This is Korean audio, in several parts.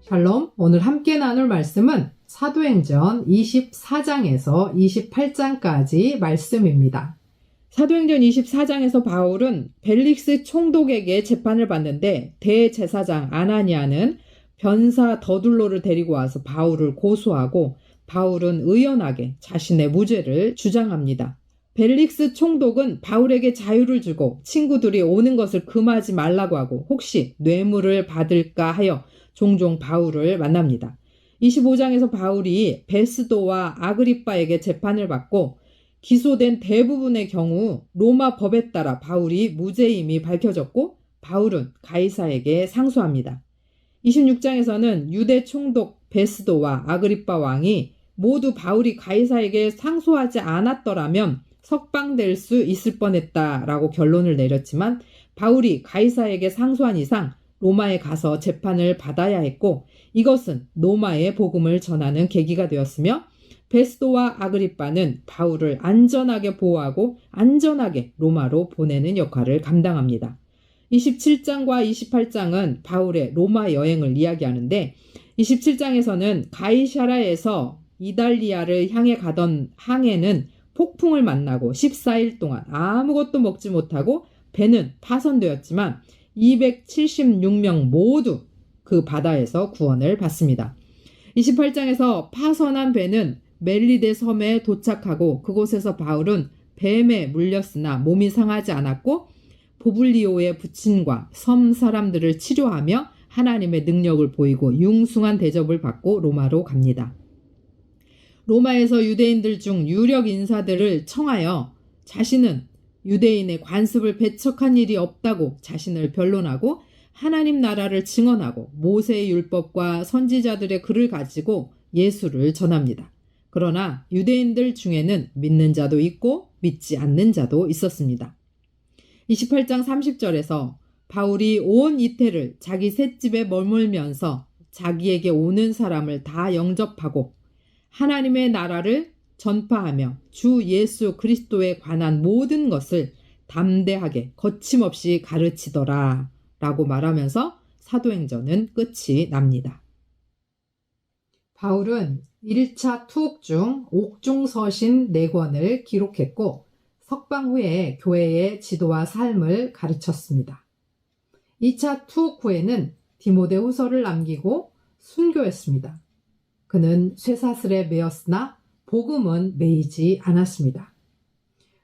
샬롬, 오늘 함께 나눌 말씀은 사도행전 24장에서 28장까지 말씀입니다. 사도행전 24장에서 바울은 벨릭스 총독에게 재판을 받는데 대제사장 아나니아는 변사 더둘로를 데리고 와서 바울을 고소하고 바울은 의연하게 자신의 무죄를 주장합니다. 벨릭스 총독은 바울에게 자유를 주고 친구들이 오는 것을 금하지 말라고 하고 혹시 뇌물을 받을까 하여 종종 바울을 만납니다. 25장에서 바울이 베스도와 아그리빠에게 재판을 받고 기소된 대부분의 경우 로마 법에 따라 바울이 무죄임이 밝혀졌고 바울은 가이사에게 상소합니다. 26장에서는 유대 총독 베스도와 아그리빠 왕이 모두 바울이 가이사에게 상소하지 않았더라면 석방될 수 있을 뻔했다라고 결론을 내렸지만 바울이 가이사에게 상소한 이상 로마에 가서 재판을 받아야 했고 이것은 로마의 복음을 전하는 계기가 되었으며 베스도와 아그리빠는 바울을 안전하게 보호하고 안전하게 로마로 보내는 역할을 감당합니다. 27장과 28장은 바울의 로마 여행을 이야기하는데 27장에서는 가이사라에서 이달리아를 향해 가던 항해는 폭풍을 만나고 14일 동안 아무것도 먹지 못하고 배는 파손되었지만 276명 모두 그 바다에서 구원을 받습니다. 28장에서 파손한 배는 멜리데 섬에 도착하고 그곳에서 바울은 뱀에 물렸으나 몸이 상하지 않았고 보블리오의 부친과 섬 사람들을 치료하며 하나님의 능력을 보이고 융숭한 대접을 받고 로마로 갑니다. 로마에서 유대인들 중 유력 인사들을 청하여 자신은 유대인의 관습을 배척한 일이 없다고 자신을 변론하고 하나님 나라를 증언하고 모세의 율법과 선지자들의 글을 가지고 예수를 전합니다. 그러나 유대인들 중에는 믿는 자도 있고 믿지 않는 자도 있었습니다. 28장 30절에서 바울이 온 이태를 자기 셋집에 머물면서 자기에게 오는 사람을 다 영접하고 하나님의 나라를 전파하며 주 예수 그리스도에 관한 모든 것을 담대하게 거침없이 가르치더라 라고 말하면서 사도행전은 끝이 납니다. 바울은 1차 투옥 중 옥중서신 4권을 기록했고 석방 후에 교회의 지도와 삶을 가르쳤습니다. 2차 투옥 후에는 디모데후서를 남기고 순교했습니다. 그는 쇠사슬에 매였으나 복음은 매이지 않았습니다.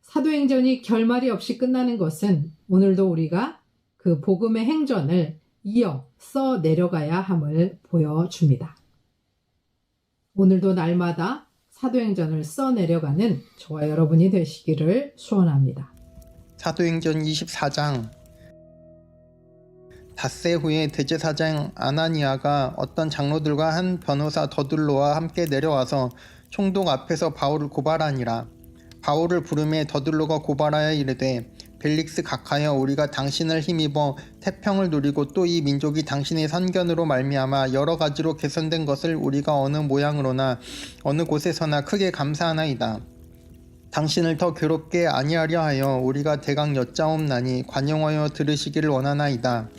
사도행전이 결말이 없이 끝나는 것은 오늘도 우리가 그 복음의 행전을 이어 써 내려가야 함을 보여줍니다. 오늘도 날마다 사도행전을 써 내려가는 저와 여러분이 되시기를 소원합니다. 사도행전 24장. 닷새 후에 대제사장 아나니아가 어떤 장로들과 한 변호사 더둘로와 함께 내려와서 총독 앞에서 바울을 고발하니라. 바울을 부르매 더둘로가 고발하여 이르되 벨릭스 각하여 우리가 당신을 힘입어 태평을 누리고 또 이 민족이 당신의 선견으로 말미암아 여러 가지로 개선된 것을 우리가 어느 모양으로나 어느 곳에서나 크게 감사하나이다. 당신을 더 괴롭게 아니하려 하여 우리가 대강 여짜옵나니 관용하여 들으시기를 원하나이다.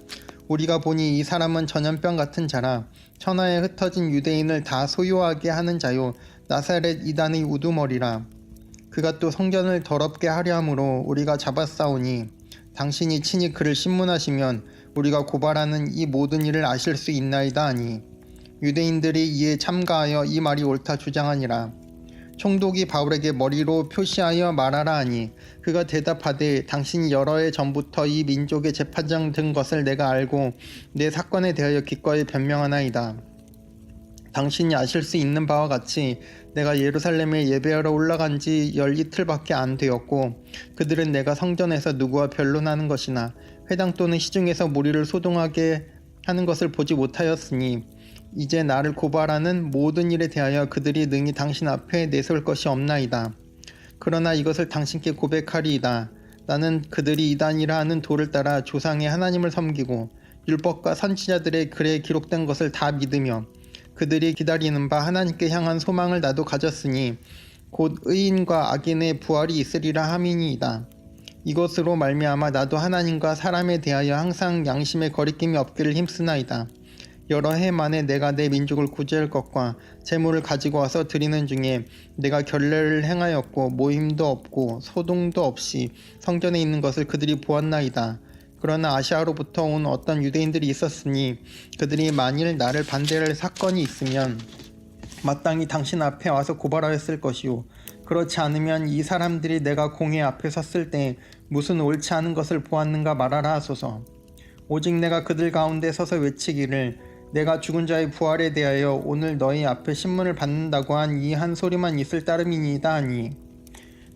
우리가 보니 이 사람은 전염병 같은 자라 천하에 흩어진 유대인을 다 소유하게 하는 자요 나사렛 이단의 우두머리라. 그가 또 성전을 더럽게 하려 함으로 우리가 잡았사오니 당신이 친히 그를 신문하시면 우리가 고발하는 이 모든 일을 아실 수 있나이다 하니 유대인들이 이에 참가하여 이 말이 옳다 주장하니라. 총독이 바울에게 머리로 표시하여 말하라 하니 그가 대답하되 당신이 여러 해 전부터 이 민족의 재판장 된 것을 내가 알고 내 사건에 대하여 기꺼이 변명하나이다. 당신이 아실 수 있는 바와 같이 내가 예루살렘에 예배하러 올라간 지 10이틀밖에 안 되었고 그들은 내가 성전에서 누구와 변론하는 것이나 회당 또는 시중에서 무리를 소동하게 하는 것을 보지 못하였으니 이제 나를 고발하는 모든 일에 대하여 그들이 능히 당신 앞에 내세울 것이 없나이다. 그러나 이것을 당신께 고백하리이다. 나는 그들이 이단이라 하는 도를 따라 조상의 하나님을 섬기고 율법과 선지자들의 글에 기록된 것을 다 믿으며 그들이 기다리는 바 하나님께 향한 소망을 나도 가졌으니 곧 의인과 악인의 부활이 있으리라 함이니이다. 이것으로 말미암아 나도 하나님과 사람에 대하여 항상 양심에 거리낌이 없기를 힘쓰나이다. 여러 해 만에 내가 내 민족을 구제할 것과 재물을 가지고 와서 드리는 중에 내가 결례를 행하였고 모임도 없고 소동도 없이 성전에 있는 것을 그들이 보았나이다. 그러나 아시아로부터 온 어떤 유대인들이 있었으니 그들이 만일 나를 반대할 사건이 있으면 마땅히 당신 앞에 와서 고발하였을 것이요, 그렇지 않으면 이 사람들이 내가 공회 앞에 섰을 때 무슨 옳지 않은 것을 보았는가 말하라 하소서. 오직 내가 그들 가운데 서서 외치기를 내가 죽은 자의 부활에 대하여 오늘 너희 앞에 신문을 받는다고 한 이 한 소리만 있을 따름이니이다 하니,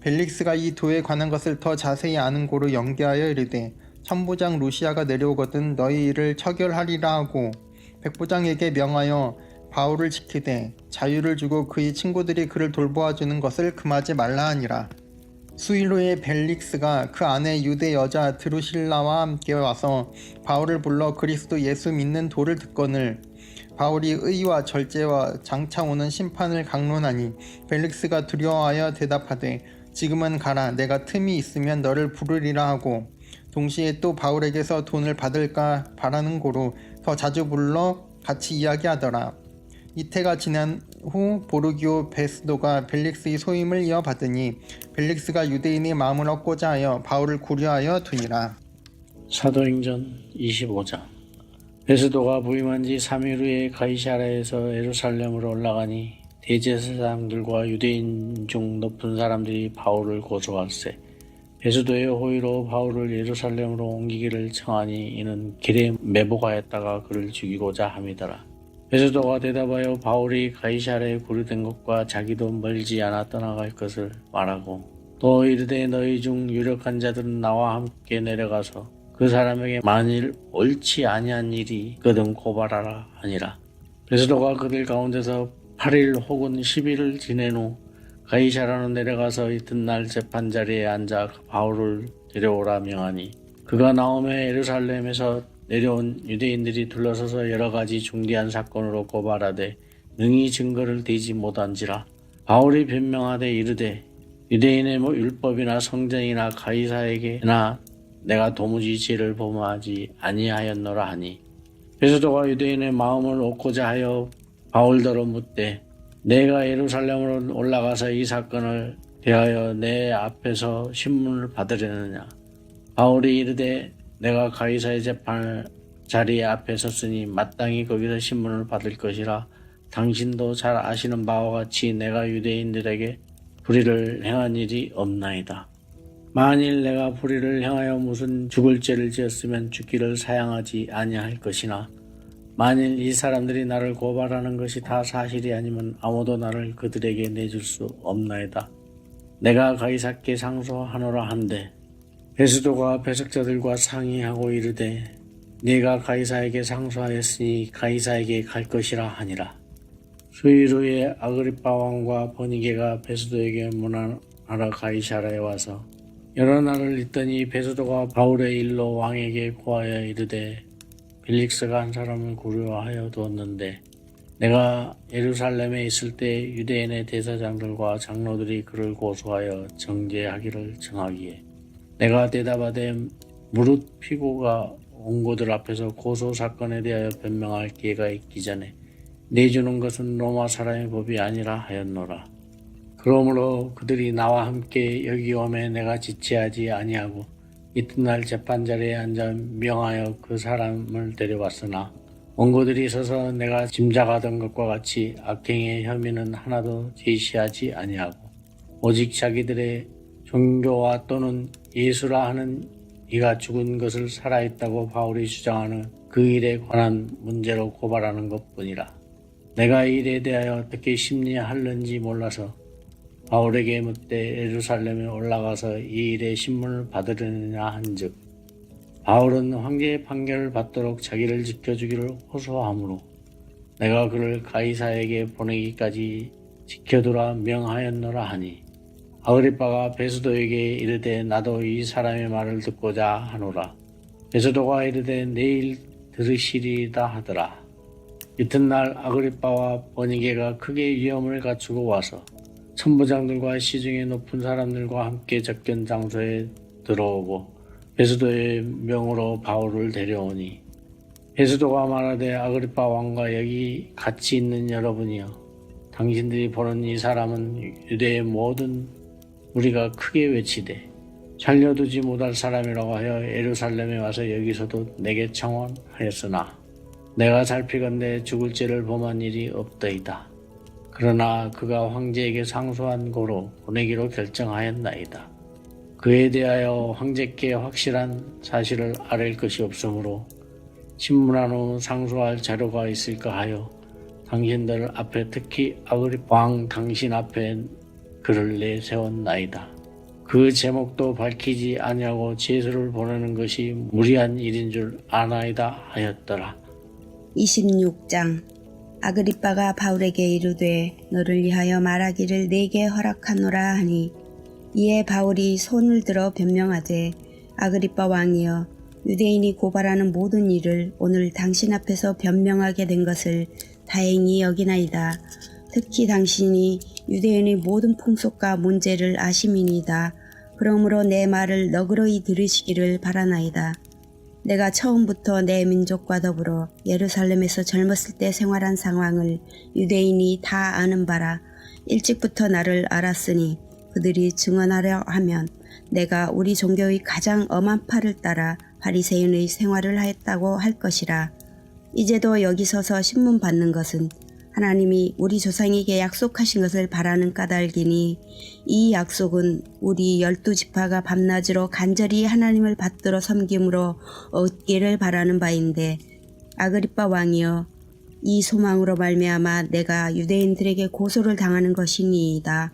벨릭스가 이 도에 관한 것을 더 자세히 아는 고로 연기하여 이르되 천부장 루시아가 내려오거든 너희 일을 처결하리라 하고 백부장에게 명하여 바울을 지키되 자유를 주고 그의 친구들이 그를 돌보아주는 것을 금하지 말라 하니라. 수일 후에 벨릭스가 그 아내 유대 여자 드루실라와 함께 와서 바울을 불러 그리스도 예수 믿는 도를 듣거늘 바울이 의와 절제와 장차 오는 심판을 강론하니 벨릭스가 두려워하여 대답하되 지금은 가라, 내가 틈이 있으면 너를 부르리라 하고 동시에 또 바울에게서 돈을 받을까 바라는 고로 더 자주 불러 같이 이야기하더라. 이태가 지난 후 보르기오 베스도가 벨릭스의 소임을 이어받으니 벨릭스가 유대인의 마음을 얻고자 하여 바울을 구려하여 두니라. 사도행전 25장. 베스도가 부임한 지 3일 후에 가이사랴에서 예루살렘으로 올라가니 대제사장들과 유대인 중 높은 사람들이 바울을 고소할세. 베스도의 호의로 바울을 예루살렘으로 옮기기를 청하니 이는 길에 매복하였다가 그를 죽이고자 함이더라. 베스도가 대답하여 바울이 가이사랴에 구류된 것과 자기도 멀지 않아 떠나갈 것을 말하고 또 이르되 너희 중 유력한 자들은 나와 함께 내려가서 그 사람에게 만일 옳지 아니한 일이 있거든 고발하라 하니라. 베스도가 그들 가운데서 8일 혹은 10일을 지낸 후 가이사랴로 내려가서 이튿날 재판자리에 앉아 바울을 데려오라 명하니 그가 나오매 예루살렘에서 내려온 유대인들이 둘러서서 여러 가지 중대한 사건으로 고발하되 능히 증거를 대지 못한지라. 바울이 변명하되 이르되 유대인의 율법이나 성전이나 가이사에게나 내가 도무지 죄를 범하지 아니하였노라 하니 베스도가 유대인의 마음을 얻고자 하여 바울더러 묻되 내가 예루살렘으로 올라가서 이 사건을 대하여 내 앞에서 신문을 받으려느냐. 바울이 이르되 내가 가이사의 재판 자리에 앞에 섰으니 마땅히 거기서 신문을 받을 것이라. 당신도 잘 아시는 바와 같이 내가 유대인들에게 불의를 행한 일이 없나이다. 만일 내가 불의를 행하여 무슨 죽을 죄를 지었으면 죽기를 사양하지 아니할 것이나 만일 이 사람들이 나를 고발하는 것이 다 사실이 아니면 아무도 나를 그들에게 내줄 수 없나이다. 내가 가이사께 상소하노라 한데 베스도가 배석자들과 상의하고 이르되 네가 가이사에게 상소하였으니 가이사에게 갈 것이라 하니라. 수일 후에 아그리빠 왕과 버니게가 베스도에게 문안하러 가이사랴에 와서 여러 날을 있더니 베스도가 바울의 일로 왕에게 고하여 이르되 벨릭스가 한 사람을 구려하여 두었는데 내가 예루살렘에 있을 때 유대인의 대사장들과 장로들이 그를 고소하여 정죄하기를 정하기에 내가 대답하되 무릇 피고가 원고들 앞에서 고소 사건에 대하여 변명할 기회가 있기 전에 내주는 것은 로마 사람의 법이 아니라 하였노라. 그러므로 그들이 나와 함께 여기 오매 내가 지체하지 아니하고 이튿날 재판자리에 앉아 명하여 그 사람을 데려왔으나 원고들이 서서 내가 짐작하던 것과 같이 악행의 혐의는 하나도 제시하지 아니하고 오직 자기들의 종교와 또는 예수라 하는 이가 죽은 것을 살아있다고 바울이 주장하는 그 일에 관한 문제로 고발하는 것뿐이라. 내가 이 일에 대하여 어떻게 심리할는지 몰라서 바울에게 묻되 예루살렘에 올라가서 이 일의 신문을 받으려느냐 한즉 바울은 황제의 판결을 받도록 자기를 지켜주기를 호소하므로 내가 그를 가이사에게 보내기까지 지켜두라 명하였노라 하니 아그리빠가 베스도에게 이르되 나도 이 사람의 말을 듣고자 하노라. 베스도가 이르되 내일 들으시리다 하더라. 이튿날 아그리빠와 버니게가 크게 위험을 갖추고 와서 천부장들과 시중의 높은 사람들과 함께 접견 장소에 들어오고 베스도의 명으로 바울을 데려오니 베스도가 말하되 아그리빠 왕과 여기 같이 있는 여러분이여, 당신들이 보는 이 사람은 유대의 모든 우리가 크게 외치되 살려두지 못할 사람이라고 하여 예루살렘에 와서 여기서도 내게 청원하였으나 내가 살피건대 죽을 죄를 범한 일이 없더이다. 그러나 그가 황제에게 상소한 고로 보내기로 결정하였나이다. 그에 대하여 황제께 확실한 사실을 아랠 것이 없으므로 신문한 후 상소할 자료가 있을까 하여 당신들 앞에, 특히 아그리빠 왕 당신 앞에 글을 내세웠나이다. 그 제목도 밝히지 아니하고 제수를 보내는 것이 무리한 일인 줄 아나이다 하였더라. 26장. 아그리빠가 바울에게 이르되 너를 위하여 말하기를 내게 허락하노라 하니, 이에 바울이 손을 들어 변명하되 아그리빠 왕이여, 유대인이 고발하는 모든 일을 오늘 당신 앞에서 변명하게 된 것을 다행히 여기나이다. 특히 당신이 유대인의 모든 풍속과 문제를 아심이니이다. 그러므로 내 말을 너그러이 들으시기를 바라나이다. 내가 처음부터 내 민족과 더불어 예루살렘에서 젊었을 때 생활한 상황을 유대인이 다 아는 바라. 일찍부터 나를 알았으니 그들이 증언하려 하면 내가 우리 종교의 가장 엄한 팔을 따라 바리새인의 생활을 하였다고 할 것이라. 이제도 여기 서서 신문 받는 것은 하나님이 우리 조상에게 약속하신 것을 바라는 까닭이니, 이 약속은 우리 12지파가 밤낮으로 간절히 하나님을 받들어 섬김으로 얻기를 바라는 바인데, 아그리빠 왕이여, 이 소망으로 말미암아 내가 유대인들에게 고소를 당하는 것이니이다.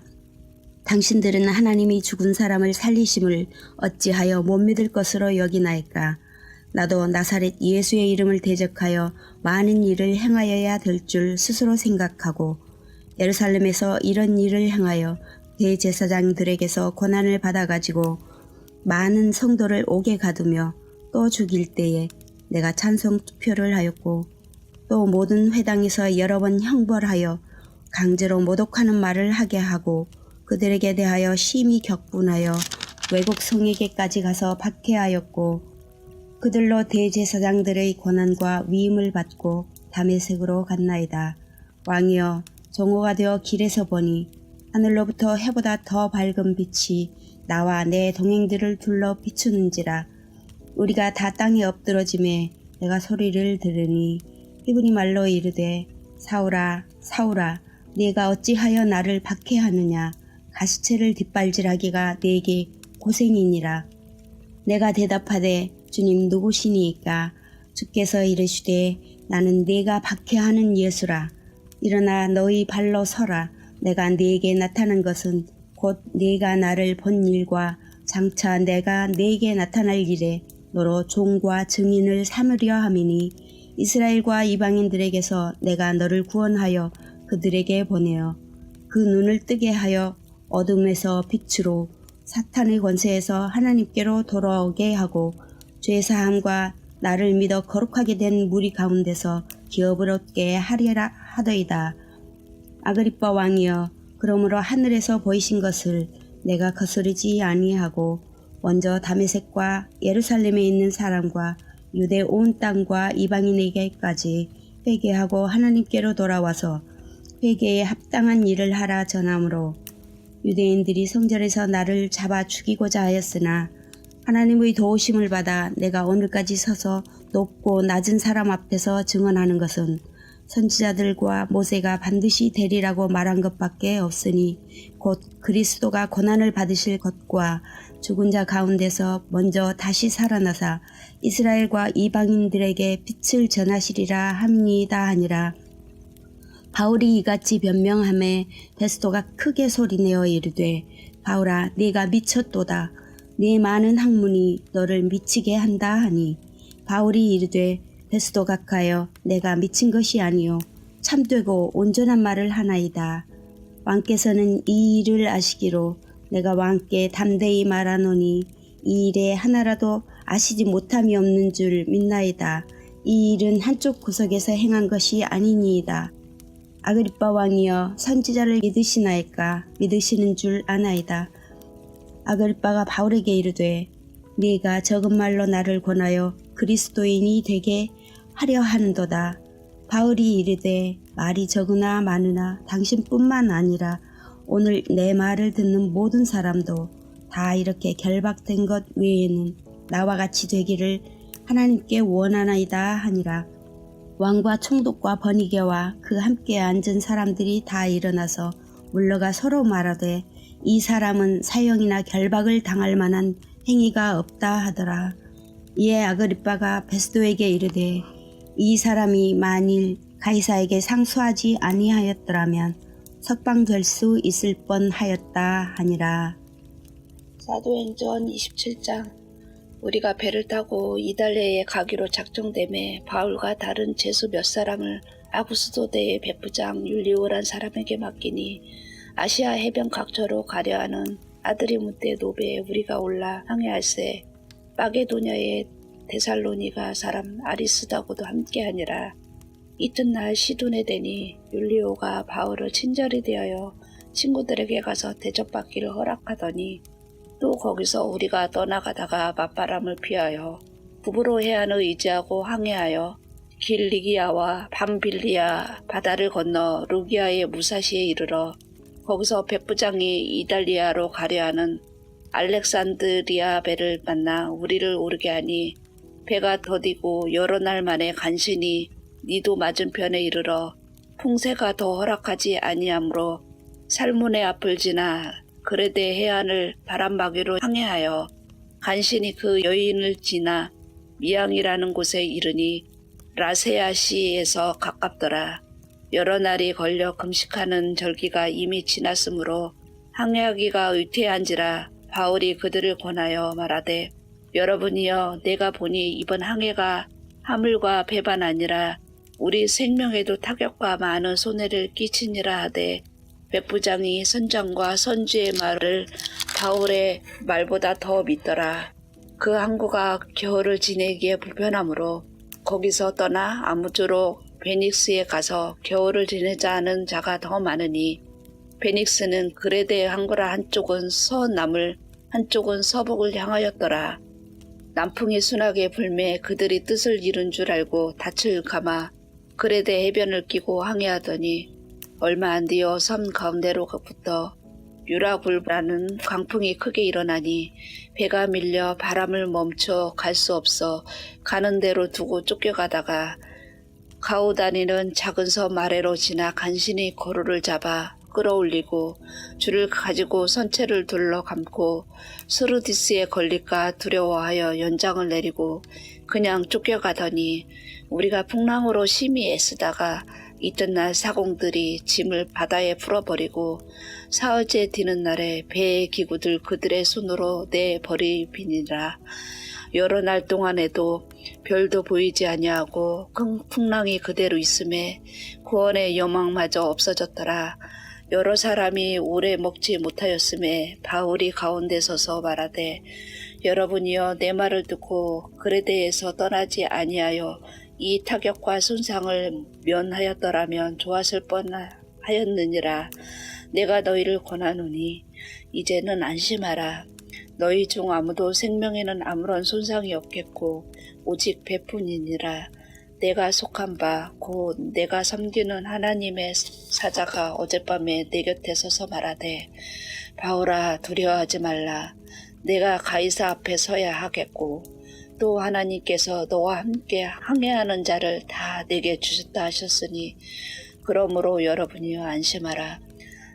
당신들은 하나님이 죽은 사람을 살리심을 어찌하여 못 믿을 것으로 여기나이까? 나도 나사렛 예수의 이름을 대적하여 많은 일을 행하여야 될 줄 스스로 생각하고 예루살렘에서 이런 일을 행하여 대제사장들에게서 권한을 받아가지고 많은 성도를 옥에 가두며 또 죽일 때에 내가 찬송 투표를 하였고, 또 모든 회당에서 여러 번 형벌하여 강제로 모독하는 말을 하게 하고 그들에게 대하여 심히 격분하여 외국 성에게까지 가서 박해하였고, 그들로 대제사장들의 권한과 위임을 받고 다메섹으로 갔나이다. 왕이여, 정오가 되어 길에서 보니 하늘로부터 해보다 더 밝은 빛이 나와 내 동행들을 둘러 비추는지라. 우리가 다 땅에 엎드러짐에 내가 소리를 들으니 히브리 말로 이르되 사울아 사울아, 네가 어찌하여 나를 박해하느냐. 가시체를 뒷발질하기가 네게 고생이니라. 내가 대답하되 주님 누구시니까? 주께서 이르시되 나는 네가 박해하는 예수라. 일어나 너희 발로 서라. 내가 네게 나타난 것은 곧 네가 나를 본 일과 장차 내가 네게 나타날 일에 너로 종과 증인을 삼으려 함이니, 이스라엘과 이방인들에게서 내가 너를 구원하여 그들에게 보내어 그 눈을 뜨게 하여 어둠에서 빛으로 사탄의 권세에서 하나님께로 돌아오게 하고, 죄사함과 나를 믿어 거룩하게 된 무리 가운데서 기업을 얻게 하리라 하더이다. 아그리빠 왕이여, 그러므로 하늘에서 보이신 것을 내가 거스르지 아니하고 먼저 다메섹과 예루살렘에 있는 사람과 유대 온 땅과 이방인에게까지 회개하고 하나님께로 돌아와서 회개에 합당한 일을 하라 전하므로, 유대인들이 성전에서 나를 잡아 죽이고자 하였으나 하나님의 도우심을 받아 내가 오늘까지 서서 높고 낮은 사람 앞에서 증언하는 것은 선지자들과 모세가 반드시 되리라고 말한 것밖에 없으니, 곧 그리스도가 고난을 받으실 것과 죽은 자 가운데서 먼저 다시 살아나사 이스라엘과 이방인들에게 빛을 전하시리라 함이니이다 하니라. 바울이 이같이 변명하매 베스도가 크게 소리내어 이르되 바울아, 네가 미쳤도다. 네 많은 학문이 너를 미치게 한다 하니, 바울이 이르되 베스도 각하여 내가 미친 것이 아니요 참되고 온전한 말을 하나이다. 왕께서는 이 일을 아시기로 내가 왕께 담대히 말하노니 이 일에 하나라도 아시지 못함이 없는 줄 믿나이다. 이 일은 한쪽 구석에서 행한 것이 아니니이다. 아그리빠 왕이여, 선지자를 믿으시나이까? 믿으시는 줄 아나이다. 아그리빠가 바울에게 이르되 네가 적은 말로 나를 권하여 그리스도인이 되게 하려 하는도다. 바울이 이르되 말이 적으나 많으나 당신뿐만 아니라 오늘 내 말을 듣는 모든 사람도 다 이렇게 결박된 것 외에는 나와 같이 되기를 하나님께 원하나이다 하니라. 왕과 총독과 버니게와 그 함께 앉은 사람들이 다 일어나서 물러가 서로 말하되 이 사람은 사형이나 결박을 당할 만한 행위가 없다 하더라. 이에 아그리빠가 베스도에게 이르되 이 사람이 만일 가이사에게 상소하지 아니하였더라면 석방될 수 있을 뻔하였다 하니라. 사도행전 27장. 우리가 배를 타고 이달리아에 가기로 작정되매 바울과 다른 제수 몇 사람을 아구스도대의 백부장 율리오란 사람에게 맡기니 아시아 해변 각처로 가려 하는 아드리무대 노베에 우리가 올라 항해할세. 마게도냐의 데살로니가 사람 아리스다고도 함께하니라. 이튿날 시돈에 되니 율리오가 바울을 친절히 대하여 친구들에게 가서 대접받기를 허락하더니 또 거기서 우리가 떠나가다가 맞바람을 피하여 구브로 해안을 의지하고 항해하여 길리기아와 밤빌리아 바다를 건너 루기아의 무사시에 이르러 거기서 백부장이 이달리아로 가려 하는 알렉산드리아 배를 만나 우리를 오르게 하니 배가 더디고 여러 날 만에 간신히 니도 맞은편에 이르러 풍세가 더 허락하지 아니하므로 살문의 앞을 지나 그레데 해안을 바람막이로 항해하여 간신히 그 여인을 지나 미양이라는 곳에 이르니 라세아시에서 가깝더라. 여러 날이 걸려 금식하는 절기가 이미 지났으므로 항해하기가 의태한지라 바울이 그들을 권하여 말하되 여러분이여 내가 보니 이번 항해가 하물과 배반 아니라 우리 생명에도 타격과 많은 손해를 끼치니라 하되 백부장이 선장과 선주의 말을 바울의 말보다 더 믿더라. 그 항구가 겨울을 지내기에 불편하므로 거기서 떠나 아무쪼록 베닉스에 가서 겨울을 지내자 하는 자가 더 많으니 베닉스는 그레데 항구라 한쪽은 서남을 한쪽은 서북을 향하였더라. 남풍이 순하게 불매 그들이 뜻을 이룬 줄 알고 닻을 감아 그레데 해변을 끼고 항해하더니 얼마 안 뒤어 섬 가운데로부터 유라굴라는 광풍이 크게 일어나니 배가 밀려 바람을 멈춰 갈 수 없어 가는 대로 두고 쫓겨가다가 가우다니는 작은 섬 아래로 지나 간신히 고루를 잡아 끌어올리고 줄을 가지고 선체를 둘러 감고 스루디스에 걸릴까 두려워하여 연장을 내리고 그냥 쫓겨가더니 우리가 풍랑으로 심히 애쓰다가 이튿날 사공들이 짐을 바다에 풀어버리고 사흘째 뒤는 날에 배의 기구들 그들의 손으로 내버리비니라. 여러 날 동안에도 별도 보이지 아니하고 큰 풍랑이 그대로 있음에 구원의 여망마저 없어졌더라. 여러 사람이 오래 먹지 못하였음에 바울이 가운데 서서 말하되 여러분이여 내 말을 듣고 그레데에서 떠나지 아니하여 이 타격과 손상을 면하였더라면 좋았을 뻔하였느니라. 내가 너희를 권하노니 이제는 안심하라. 너희 중 아무도 생명에는 아무런 손상이 없겠고 오직 배뿐이니라. 내가 속한 바 곧 내가 섬기는 하나님의 사자가 어젯밤에 내 곁에 서서 말하되 바울아 두려워하지 말라. 내가 가이사 앞에 서야 하겠고 또 하나님께서 너와 함께 항해하는 자를 다 내게 주셨다 하셨으니 그러므로 여러분이여 안심하라.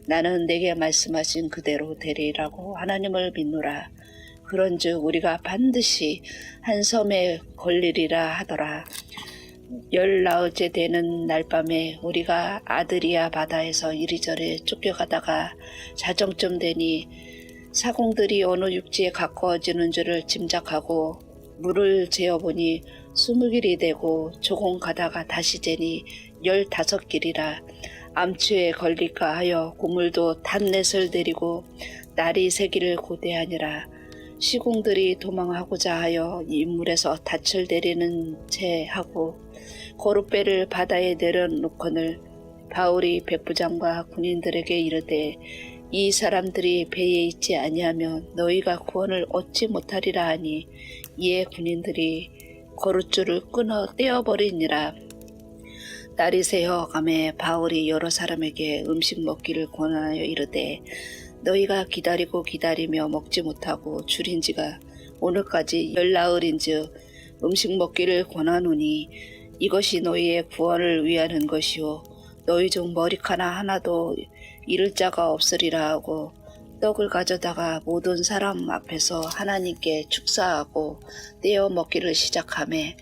나는 내게 말씀하신 그대로 되리라고 하나님을 믿노라. 그런즉 우리가 반드시 한 섬에 걸리리라 하더라. 10나흘째 되는 날밤에 우리가 아드리아 바다에서 이리저리 쫓겨가다가 자정쯤 되니 사공들이 어느 육지에 가까워지는 줄을 짐작하고 물을 재어보니 20길이 되고 조금 가다가 다시 재니 15길이라. 암추에 걸릴까 하여 고물도 닷넷을 내리고 날이 새기를 고대하니라. 시공들이 도망하고자 하여 인물에서 닻을 내리는 채 하고 거룻배를 바다에 내려놓거늘 바울이 백부장과 군인들에게 이르되 이 사람들이 배에 있지 아니하면 너희가 구원을 얻지 못하리라 하니 이에 군인들이 거룻줄을 끊어 떼어버리니라. 날이 새어 가매 바울이 여러 사람에게 음식 먹기를 권하여 이르되 너희가 기다리고 기다리며 먹지 못하고 줄인 지가 오늘까지 열나흘인즉 음식 먹기를 권하노니 이것이 너희의 구원을 위하는 것이요 너희 중 머리카락 하나도 잃을 자가 없으리라 하고 떡을 가져다가 모든 사람 앞에서 하나님께 축사하고 떼어 먹기를 시작하매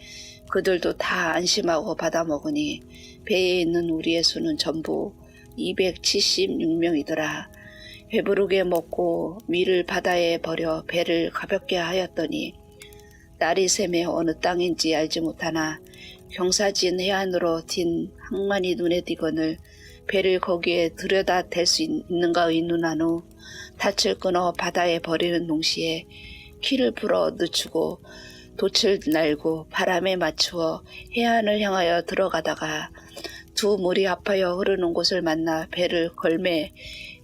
그들도 다 안심하고 받아 먹으니 배에 있는 우리의 수는 전부 276명이더라. 배부르게 먹고 위를 바다에 버려 배를 가볍게 하였더니 날이 새매 어느 땅인지 알지 못하나 경사진 해안으로 튄 항만이 눈에 띄거늘 배를 거기에 들여다 댈 수 있는가 의논한 후 닻을 끊어 바다에 버리는 동시에 키를 풀어 늦추고 돛을 날고 바람에 맞추어 해안을 향하여 들어가다가 두 물이 합하여 흐르는 곳을 만나 배를 걸매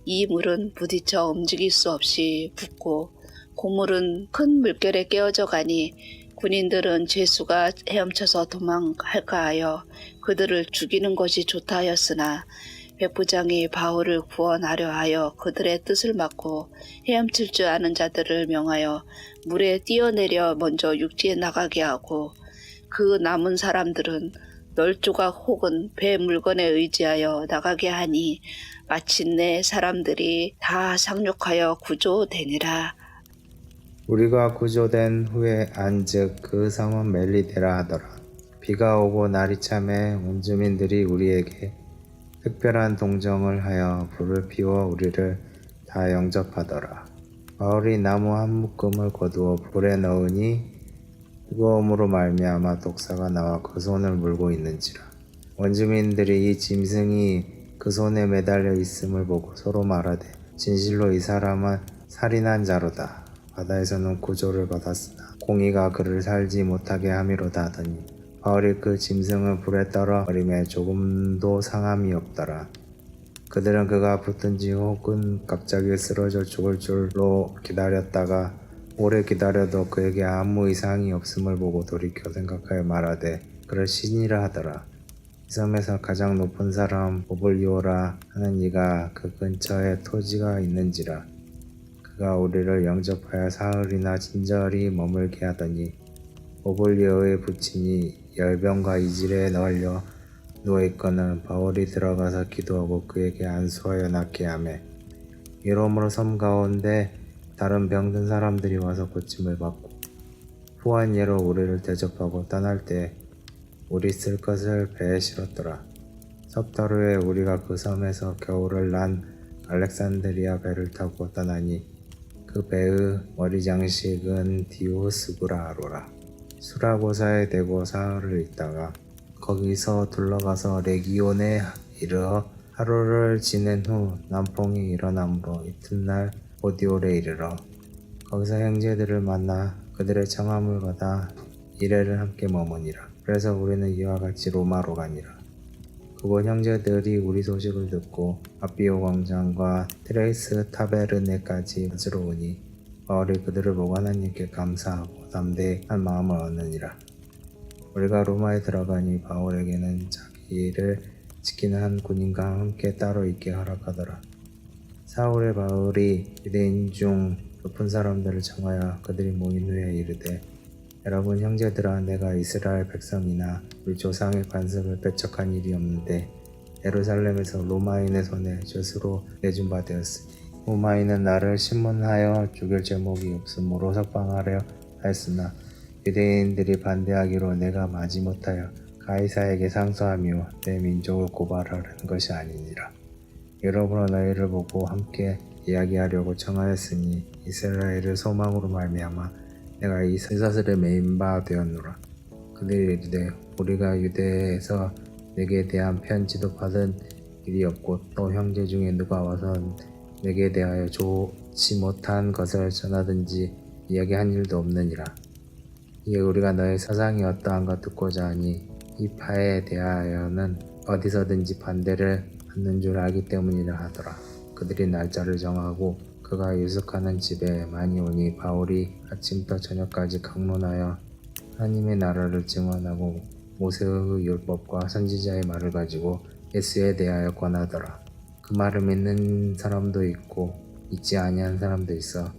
이 물은 부딪혀 움직일 수 없이 붓고 고물은 큰 물결에 깨어져 가니 군인들은 죄수가 헤엄쳐서 도망할까 하여 그들을 죽이는 것이 좋다 하였으나 백부장이 바울을 구원하려 하여 그들의 뜻을 막고 헤엄칠 줄 아는 자들을 명하여 물에 뛰어내려 먼저 육지에 나가게 하고 그 남은 사람들은 널조각 혹은 배 물건에 의지하여 나가게 하니 마침내 사람들이 다 상륙하여 구조되니라. 우리가 구조된 후에 안즉 그 성은 멜리데라 하더라. 비가 오고 날이 참에 원주민들이 우리에게 특별한 동정을 하여 불을 피워 우리를 다 영접하더라. 바울이 나무 한 묶음을 거두어 불에 넣으니 뜨거움으로 말미암아 독사가 나와 그 손을 물고 있는지라. 원주민들이 이 짐승이 그 손에 매달려 있음을 보고 서로 말하되 진실로 이 사람은 살인한 자로다. 바다에서는 구조를 받았으나 공의가 그를 살지 못하게 함이로다 하더니 바울이 그 짐승을 불에 떨어 버림에 조금도 상함이 없더라. 그들은 그가 붙든지 혹은 갑자기 쓰러져 죽을 줄로 기다렸다가 오래 기다려도 그에게 아무 이상이 없음을 보고 돌이켜 생각하여 말하되 그를 신이라 하더라. 이 섬에서 가장 높은 사람 오블리오라 하는 이가 그 근처에 토지가 있는지라. 그가 우리를 영접하여 사흘이나 친절히 머물게 하더니 오블리오의 부친이 열병과 이질에 널려 누워있거늘 바울이 들어가서 기도하고 그에게 안수하여 낫게 하며 이러므로 섬 가운데 다른 병든 사람들이 와서 고침을 받고 후한 예로 우리를 대접하고 떠날 때 우리 쓸 것을 배에 실었더라. 석 달 후에 우리가 그 섬에서 겨울을 난 알렉산드리아 배를 타고 떠나니 그 배의 머리 장식은 디오스구라로라. 수라고사에 대고 사흘을 있다가 거기서 둘러가서 레기온에 이르러 하루를 지낸 후 남풍이 일어남으로 이튿날 보디올에 이르러 거기서 형제들을 만나 그들의 청함을 받아 이래를 함께 머무니라. 그래서 우리는 이와 같이 로마로 가니라. 그곳 형제들이 우리 소식을 듣고 아비오 광장과 트레이스 타베르네까지 찾으러 오니 바울이 그들을 보고 하나님께 감사하고 담대한 마음을 얻느니라. 우리가 로마에 들어가니 바울에게는 자기를 지키는 한 군인과 함께 따로 있게 허락하더라. 사울의 바울이 유대인 중 높은 사람들을 청하여 그들이 모인 후에 이르되 여러분 형제들아, 내가 이스라엘 백성이나 우리 조상의 관습을 배척한 일이 없는데 예루살렘에서 로마인의 손에 죄수로 내준 바 되었으니 로마인은 나를 신문하여 죽일 제목이 없으므로 석방하려 하였으나 유대인들이 반대하기로 내가 마지못하여 가이사에게 상소하며 내 민족을 고발하려는 것이 아니니라. 여러분은 너희를 보고 함께 이야기하려고 청하였으니 이스라엘을 소망으로 말미암아 내가 이 사슬에 매인 바 되었노라. 그들이 이르되 우리가 유대에서 내게 대한 편지도 받은 일이 없고 또 형제 중에 누가 와서 내게 대하여 좋지 못한 것을 전하든지 이야기한 일도 없느니라. 이에 우리가 너의 사상이 어떠한가 듣고자 하니 이 파에 대하여는 어디서든지 반대를 받는 줄 알기 때문이라 하더라. 그들이 날짜를 정하고 그가 유숙하는 집에 많이 오니 바울이 아침부터 저녁까지 강론하여 하나님의 나라를 증언하고 모세의 율법과 선지자의 말을 가지고 예수에 대하여 권하더라. 그 말을 믿는 사람도 있고 믿지 아니한 사람도 있어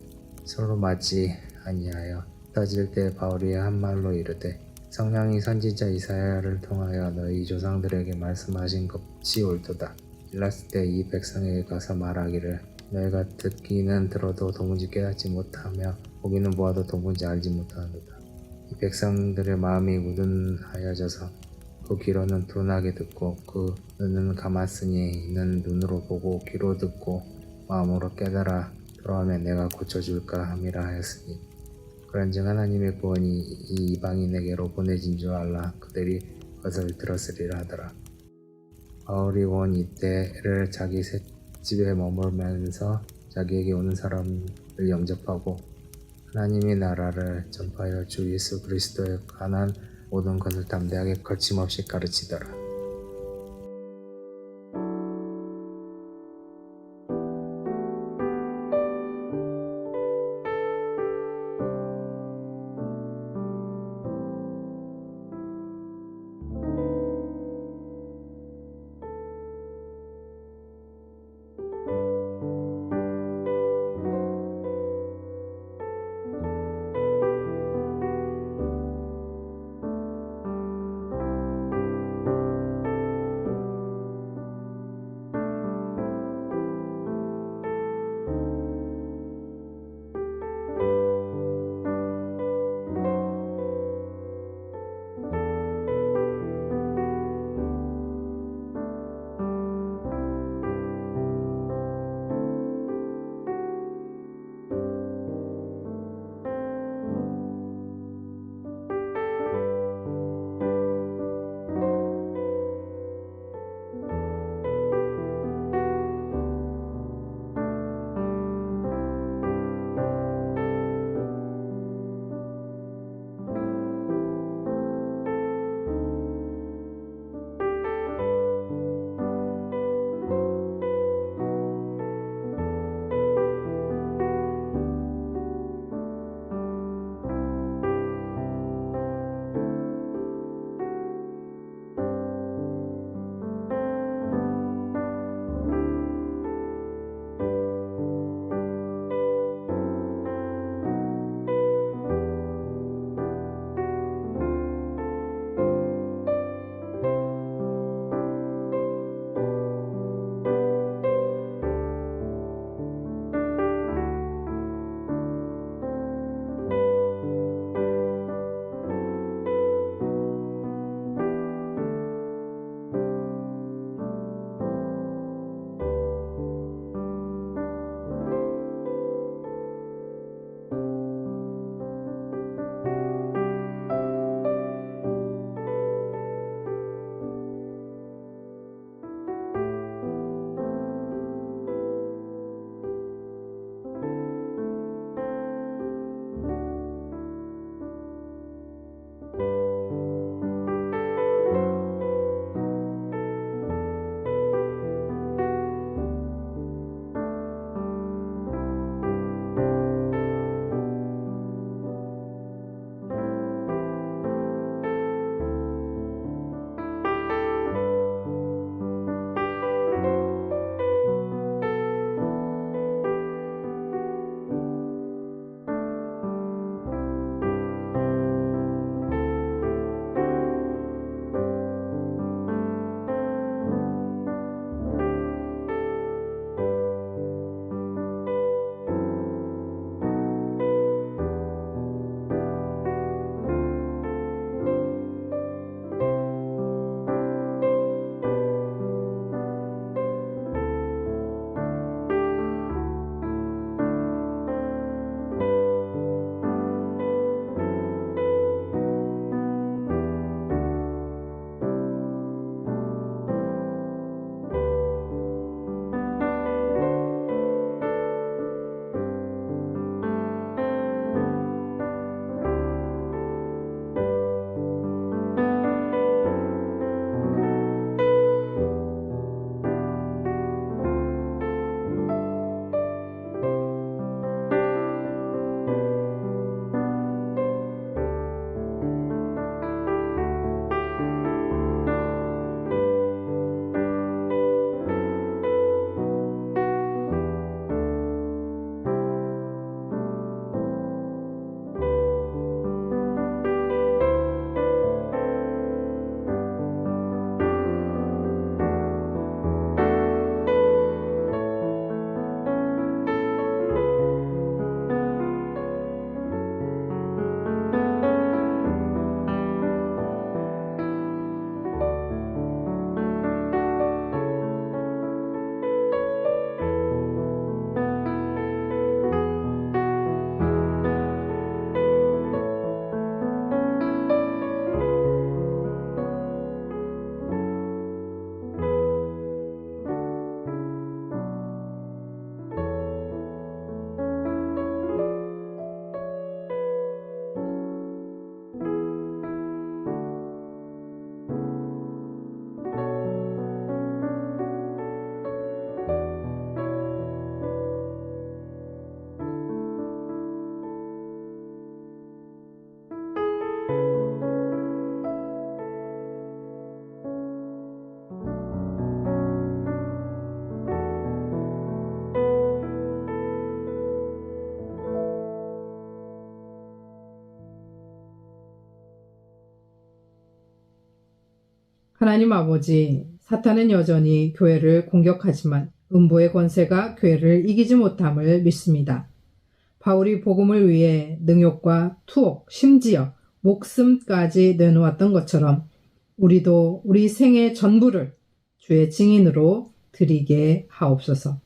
서로 맞지 아니하여 따질 때 바울이 한 말로 이르되 성령이 선지자 이사야를 통하여 너희 조상들에게 말씀하신 것이 옳도다. 일렀을 때 이 백성에게 가서 말하기를 너희가 듣기는 들어도 도무지 깨닫지 못하며 보기는 보아도 도무지 알지 못하노다. 이 백성들의 마음이 우둔하여져서 그 귀로는 둔하게 듣고 그 눈은 감았으니 이는 눈으로 보고 귀로 듣고 마음으로 깨달아 돌아오면 내가 고쳐줄까 함이라 하였으니 그런즉 하나님의 구원이 이 이방인에게로 보내진 줄 알라 그들이 그것을 들었으리라 하더라. 바울이 온 이때를 자기 집에 머물면서 자기에게 오는 사람을 영접하고 하나님의 나라를 전파하여 주 예수 그리스도에 관한 모든 것을 담대하게 거침없이 가르치더라. 하나님 아버지, 사탄은 여전히 교회를 공격하지만 음부의 권세가 교회를 이기지 못함을 믿습니다. 바울이 복음을 위해 능욕과 투옥, 심지어 목숨까지 내놓았던 것처럼 우리도 우리 생의 전부를 주의 증인으로 드리게 하옵소서.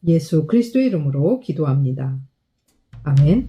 예수 그리스도의 이름으로 기도합니다. 아멘.